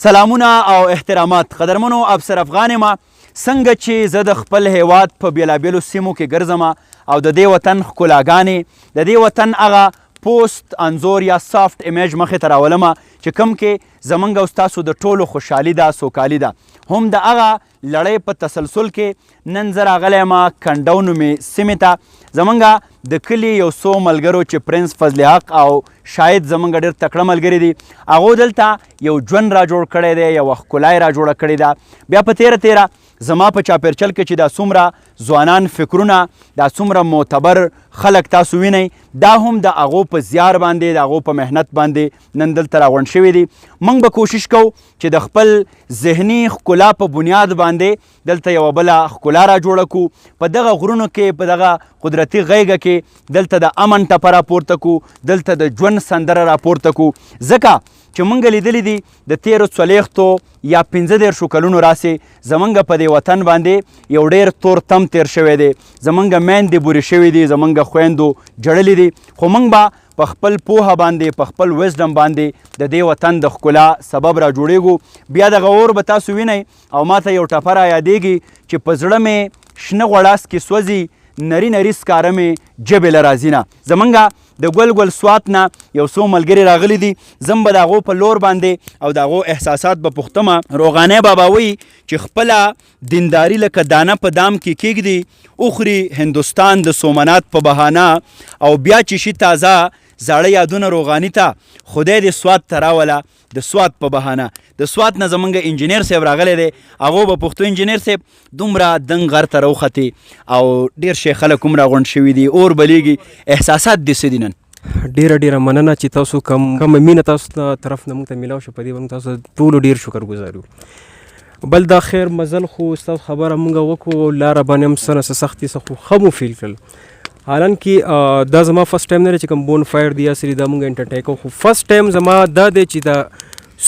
سلامونه او احترامات قدرمنو افسر افغان ما څنګه چې زه د خپل هیواد په بیلابیلو سیمو کې ګرځم او د دې وطن ښکلاګانې د دې وطن هغه پوسټ انځور یا سافت ایمیج مخې ته راولم چې کوم کې زمونږ او ستاسو د ټولو خوشحالي ده سوکالي ده هم د هغه لړۍ په تسلسل کې نن زه راغلی یم کنډو نومې سیمې ته زمونږ د کلي یو څو ملګرو چې پرنس فضل حق او شاید زمونږ ډېر تکړه ملګري دي هغو دلته یو ژوند را جوړ کړی دی یوه ښکلا یې را جوړه کړې ده بیا په تیره زما په چاپیرچل کې چې دا څومره ځوانان فکرونه دا څومره معتبر خلک تاسو وینئ دا هم د هغو په زیار باندې د هغو په محنت باندې نن دلته راغونډ شوي دي موږ به کوشش کوو چې د خپل ذهني ښکلا په بنیاد باندې دلته یوه بله ښکلا را جوړه کړو په دغه غرونو کې په دغه قدرتي غیږه کې دلته د امن ټپه راپورته کړو دلته د ژوند سندره راپورته کړو ځکه چې موږ لیدلی دي د تیرو څلوېښتو یا 15 کلونو راسې زمونږ په دې وطن باندې یو ډېر تور تم تیر شوی دی زمونږ میندې بورې شوي دي زمونږ خویندو جړلي دي خو موږ به په خپل پوهه باندې په خپل وزډم باندې د دې وطن د ښکلا سبب را جوړیږو بیا دغه اور به تاسو وینئ او ماته یو ټپه را یادېږي چې په زړه مې شنه غوړاس کې سوځي نری نری سکاره مې جبې له راځي نه زمونږ د ګل ګل سوات نه یو څو ملګري راغلي دي زم به د هغو په لور باندې او د هغو احساسات به پوښتمه روغانی بابا وایي چې خپله دینداري لکه دانه په دام کې کیږدي اخري هندوستان د سومنات په بهانه او بیا چې شي تازه زاړه یادونه روغاني ته خدای دې سوات ته راوله د سوات په بهانه د سوات نه زمونږ انجینیر صاحب راغلی دی هغو به پښتو انجینیر صاحب دومره دنګ غر ته راوختې او ډېر شی خلک هم راغونډ شوي دي اور بلیږي احساسات دې څه دي نن ډیره مننه چې تاسو کوم مینه تاسو طرف نه موږ ته میلاو شو په دې باندې تاسو ټولو ډیر شکر ګزار یو بل دا خیر مزل خو ستاسو خبره موږ وکړو لاره باندې هم څه نه سختي څه خو ښه مو فیل کړل حالانکه دا زما فرست ټایم نه دی چې کوم بون فایر دی یا سری دا موږ انټرټیک خو فرست ټایم زما دا دی چې دا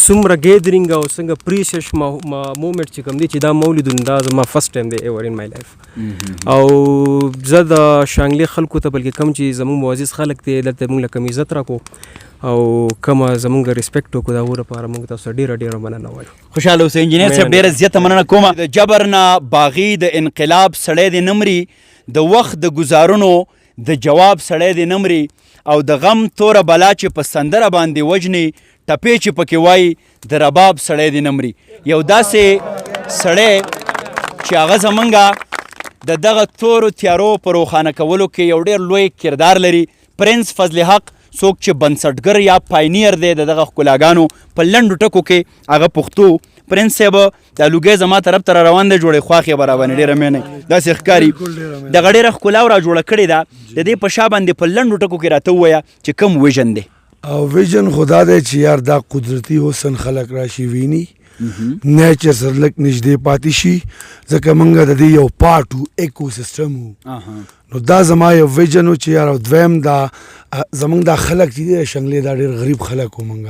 څومره ګیدرینګ او څنګه پریشش مومنټ چې کوم دی چې دا مولدون دا زما فرست ټایم دی ایور ان مای لایف او زه د شانګلي خلکو ته بلکې کوم چې زموږ معزز خلک دی دلته موږ له کوم عزت راکړو او کومه زمونږ ریسپیکټ وکړو د هغو لپاره موږ تاسو ډېره مننه وایو خوشحاله اوسئ انجینیر صاحب ډېره زیاته مننه کوم د جبر نه باغي د انقلاب سړی دی نه مري د وخت د ګزارونو د جواب سړی دی نه مري او د غم توره بلا چې په سندره باندې وجني ټپې چې پکې وایي د رباب سړی دی نه مري یو داسې سړی چې هغه زمونږ د دغه تورو تیارو په روښانه کولو کې یو ډېر لوی کردار لري پرنس فضل حق څوک چې بنسټګر یا پاینیر دی د دغه ښکلاګانو په لنډو ټکو کې هغه پښتو پرنس صاحب دا لوګی زما طرف ته را روان دی جوړې خواښ یې به راباندې ډېره مینئ داسې ښکاري دغه ډېره ښکلا را جوړه کړې ده د دې په شا باندې په لنډو ټکو کې راته ووایه چې کوم ویژن دی او ویژن خدا دی چې یار دا قدرتي حسن خلک راشي ویني نیچر سره لږ نږدې پاتې شي ځکه موږ د دې یو پارټ وو ایکو سیسټم وو نو دا زما یو ویژن و چې یار او دویم دا زمونږ دا خلک چې دی شنګلې دا ډېر غریب خلک وو موږ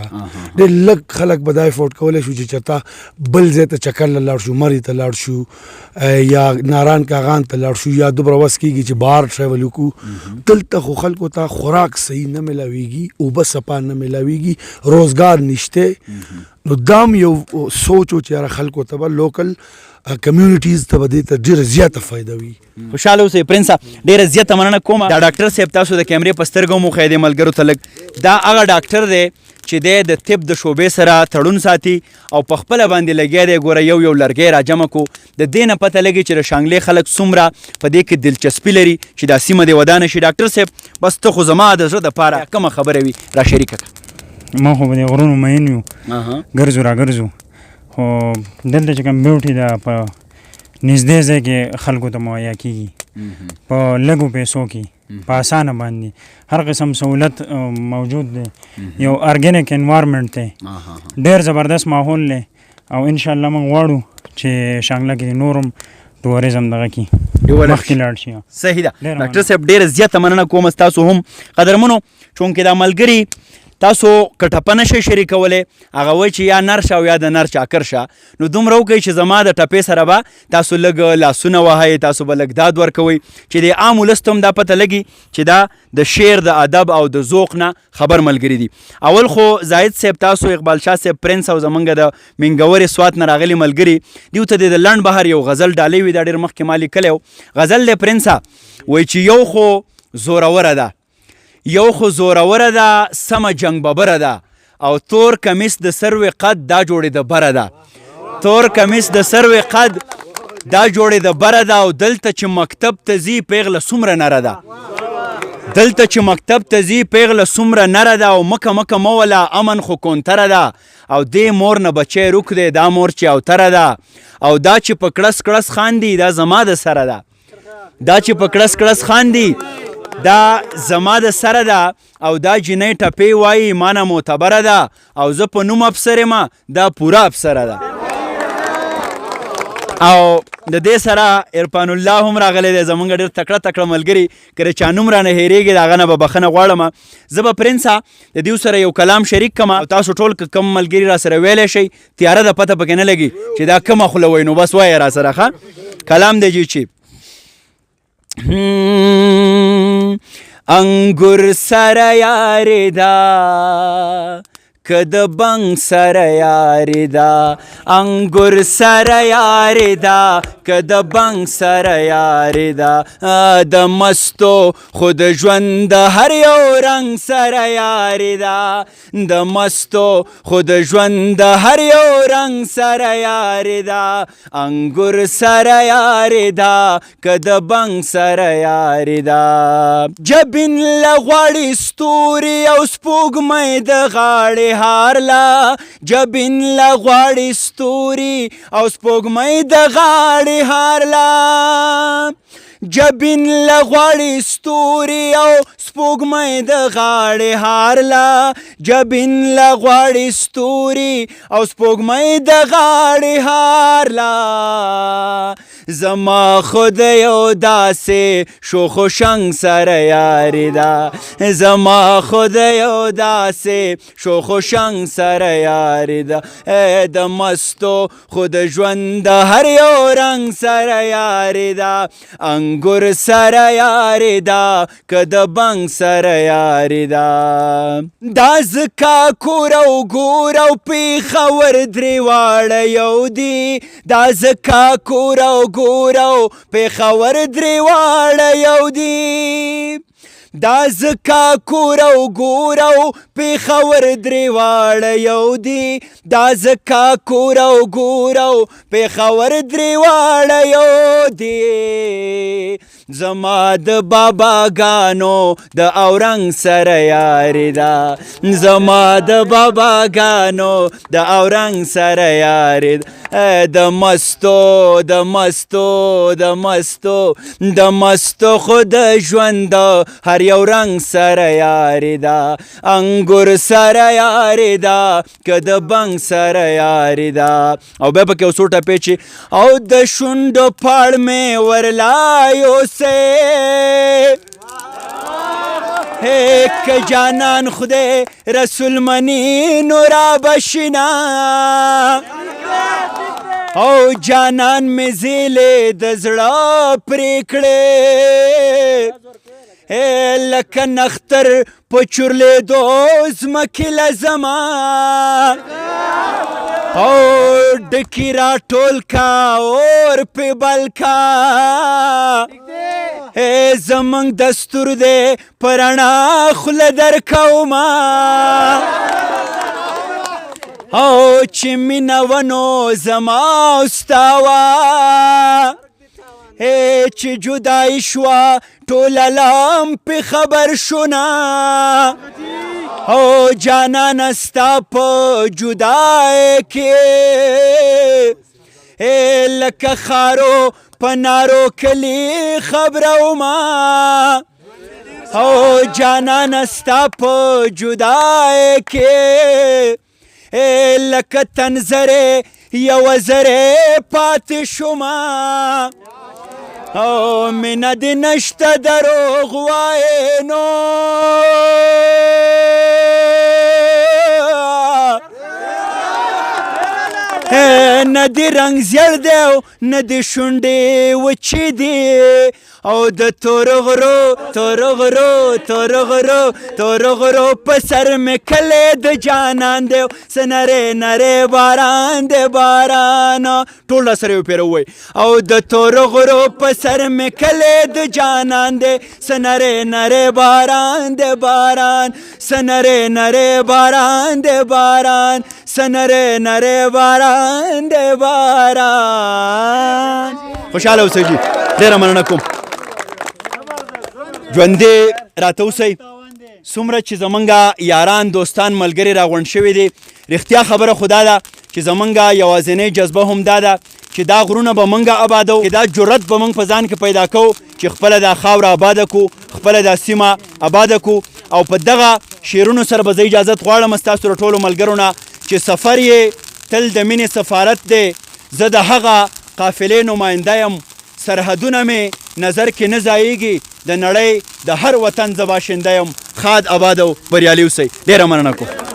ډېر لږ خلک به دا افورډ کولی شو چې چېرته بل ځای ته چکر له لاړ شو مرې ته لاړ شو یا ناران کاغان ته لاړ شو یا دومره وس کېږي چې بهر ټریول وکړو دلته خو خلکو ته خوراک صحیح نه میلاویږي اوبه صفا نه میلاویږي روزګار نشته نو دام یو سوچ و چې یاره خلکو ته به لوکل کمیونټیز ته به دې ته ډېره زیاته فایده وي خوشحاله اوسئ پرنس صاحب ډېره زیاته مننه کوم دا ډاکټر صاحب تاسو د کیمرې په سترګو مو ښیي دی ملګرو ته لږ دا هغه ډاکټر دی چې دی د طب د شعبې سره تړون ساتي او په خپله باندې لګیا دی ګوره یو لرګی را جمع کړو د دې نه پته لګي چې د شانګلې خلک څومره په دې کې دلچسپي لري چې دا سیمه دې ودانه شي ډاکټر صاحب بس ته خو زما د زړه دپاره کومه خبره وي را شریکه کړه ما خو په دې غرونو مین یو ګرځو را ګرځو خو دلته چې کوم بیوټي ده په نږدې ځای کې خلکو ته مهیا کېږي په لږو پیسو کې په اسانه باندې هر قسم سہولت موجود دی یو ارګینک انوایرمنټ دی ډېر زبردست ماحول دی او انشاءالله موږ غواړو چې شانګله کې نور هم ټوریزم دغه کې مخکې لاړ شي صحیح ده ډاکټر صاحب ډېره زیاته مننه کوم ستاسو هم قدرمنو چونکې دا ملګري تاسو که ټپه نشئ شریکولی هغه وایي چې یا نر شه او یا د نر چاکر شه نو دومره وکړئ چې زما د ټپې سره به تاسو لږ لاسونه وهئ تاسو به لږ داد ورکوئ چې د عام ولس ته هم دا پته لګي چې دا د شعر د ادب او د ذوق نه خبر ملګري دي. اول خو زاهد صاحب تاسو اقبال شاه صاحب پرنس او زمونږ د منګورې سوات نه راغلي ملګري دیو ته د لنډ بهر یو غزل ډالۍ وي دا ډېر مخکې ما لیکلی و. غزل دی پرنسه وایي چې یو خو زوروره ده سمه جنگ ببره ده او تور کمیس د سروې قد دا جوړې د بره ده تور کمیس د سروې قد دا جوړې د بره ده او دلته چې مکتب ته ځي پیغله څومره نره ده دلته چې مکتب ته ځي پیغله څومره نره ده او مکه موله امن خو کونتره ده او دې مور نه بچی روک دی دا مور چې اوتره ده او دا چې په کړس خاندي دا زما د سره ده دا زما د سره ده او دا جنۍ ټپې وایي مانه معتبره ده او زه په نوم افسر یم دا پوره افسره ده. او د دې سره عرفان الله هم راغلی دی زمونږ ډېر تکړه ملګري که د چا نوم رانه هېرېږي د هغه نه به بخښنه غواړم. زه به پرنسه د دیو سره یو کلام شریک کړم او تاسو ټول که کم ملګري را سره ویلی شئ تیاره د پته پکې نه لګي چې دا کومه خوله وایي نو بس وایه را سره ښه کلام دی جی چې انګور سره یارې ده که د بنګ سره یارې ده انګور سره یارې ده که د بنګ سره یارې ده د مستو خو د ژوند د هر یو رنګ سره یارې ده د مستو خو د ژوند د هر یو رنګ سره یارې ده انګور سره یارې ده که د بنګ سره یارې ده جبین له غواړي ستوري او سپوږمۍ د غاړې هارلا جبین له غواړي ستوري او سپوږمۍ د غاړې هارلا جبین له غواړي ستوري او سپوږمۍ د غاړې هارلا جبین له غواړي ستوري او سپوږمۍ د غاړې هارلا زما خود یو داسې شوخ و شنګ سره یارې ده زما خود یو داسې شوخ و شنګ سره یارې ده د مستو خو د ژوند د هر یو رنګ سره یارې ده انګور سره یارې ده که د بنګ سره یارې ده دا ځکه کور او ګور او پېښور درې واړه یو دي دا ځکه کور او ګور او پېښور درې واړه یو دي دا ځکه کور او ګور او پېښور درې واړه یو دي دا ځکه کور او ګور او پېښور درې واړه یو دي زما د باباګانو د اورنګ سره یارې ده زما د باباګانو د اورنګ سره یارې ده د مستو خو د ژوند هر یو رنګ سره یارې ده انګور سره یارې ده که د بنګ سره یارې ده او بیا پکې یو څو ټپې چې او د شونډو پاړ مې ورلایو که جانان خدای رسول منی نورا بشنا او جانان می زیلې د زړه پرې کړې لکه نختر په چورلېدو ځمکې لزما او ډکي راټول کا اور پې بل کا زمونږ دستور دی په رڼا خوله درکومه او چې مینه ونو زما او ستا وه چې جدای شوه ټول عالم پې خبر شونه او جانانه ستا په جدای کې لکه خارو په نارو کلي خبرومه او جانانه ستا په جدای کې لکه تنظرې یوه زرې پاتې شومه او مینه دې نشته دروغ وایې نو نه دې رنګ زیړ دی او نه دې شونډې وچې دي او د تورو غرو په سر مې کلی د جانان دی څه نری نری باران دی باران ټول را سره وپېره ووایي او د تورو غرو په سر مې کلی د جانان دی څه نری نری باران دی باران څه نری نری باران دی باران څه نری نری باران دی باران خوشحاله اوسئ جي ډېره مننه کوم ژوندې راته اوسئ څومره چې زمونږ یاران دوستان ملګري راغونډ شوي دي رښتیا خبره خو دا ده چې زمونږ یوازینۍ جذبه هم دا ده چې دا غرونه به مونږ آبادو چې دا جرأت به مونږ په ځان کې پیدا کوو چې خپله دا خاوره آباده کړو خپله دا سیمه آباده کړو او په دغه شعرونو سره به زه اجازت غواړم ستاسو د ټولو ملګرو نه چې سفر یې تل د مینې سفارت دی زه د هغه قافلې نماینده یم سرحدونه مې نظر کې نه ځایږي د نړۍ د هر وطن زه باشنده یم ښاد آباد او بریالي اوسئ ډېره مننه کوم